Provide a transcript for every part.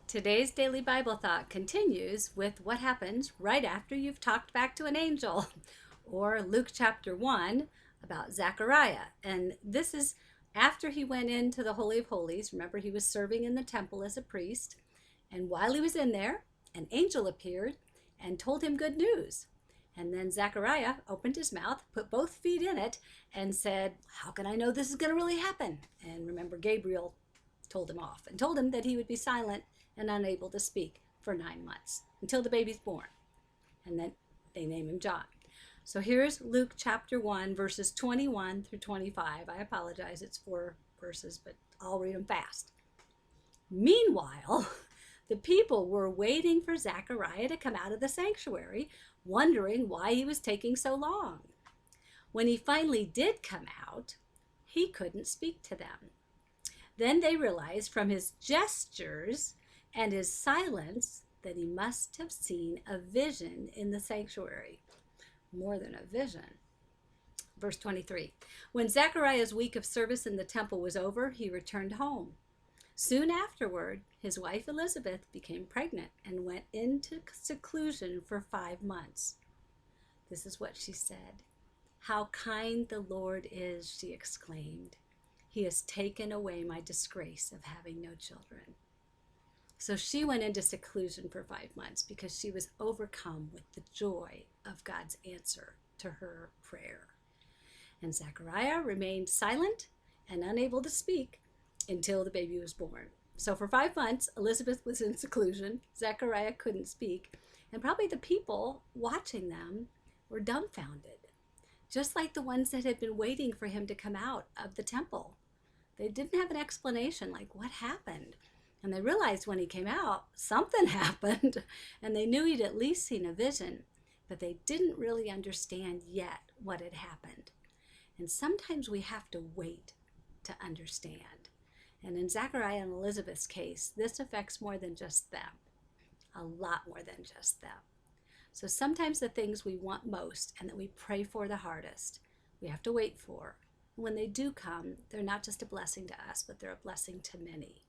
Today's daily Bible thought continues with what happens right after you've talked back to an angel, or Luke chapter 1 about Zechariah. And this is after he went into the Holy of Holies. Remember, he was serving in the temple as a priest. And while he was in there, an angel appeared and told him good news. And then Zechariah opened his mouth, put both feet in it, and said, "How can I know this is going to really happen?" And remember, Gabriel told him off and told him that he would be silent and unable to speak for 9 months until the baby's born. And then they name him John. So here's Luke chapter 1, verses 21 through 25. I apologize, it's 4 verses, but I'll read them fast. Meanwhile, the people were waiting for Zechariah to come out of the sanctuary, wondering why he was taking so long. When he finally did come out, he couldn't speak to them. Then they realized from his gestures and his silence that he must have seen a vision in the sanctuary. More than a vision. Verse 23. When Zechariah's week of service in the temple was over, he returned home. Soon afterward, his wife Elizabeth became pregnant and went into seclusion for 5 months. This is what she said. "How kind the Lord is," she exclaimed. "He has taken away my disgrace of having no children." So she went into seclusion for 5 months because she was overcome with the joy of God's answer to her prayer. And Zechariah remained silent and unable to speak until the baby was born. So for 5 months, Elizabeth was in seclusion. Zechariah couldn't speak. And probably the people watching them were dumbfounded, just like the ones that had been waiting for him to come out of the temple. They didn't have an explanation, like what happened. And they realized when he came out, something happened, and they knew he'd at least seen a vision, but they didn't really understand yet what had happened. And sometimes we have to wait to understand. And in Zechariah and Elizabeth's case, this affects more than just them, a lot more than just them. So sometimes the things we want most and that we pray for the hardest, we have to wait for. When they do come, they're not just a blessing to us, but they're a blessing to many.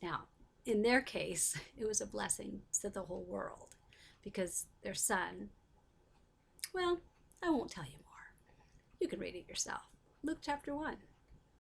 Now, in their case, it was a blessing to the whole world because their son, well, I won't tell you more. You can read it yourself. Luke chapter 1.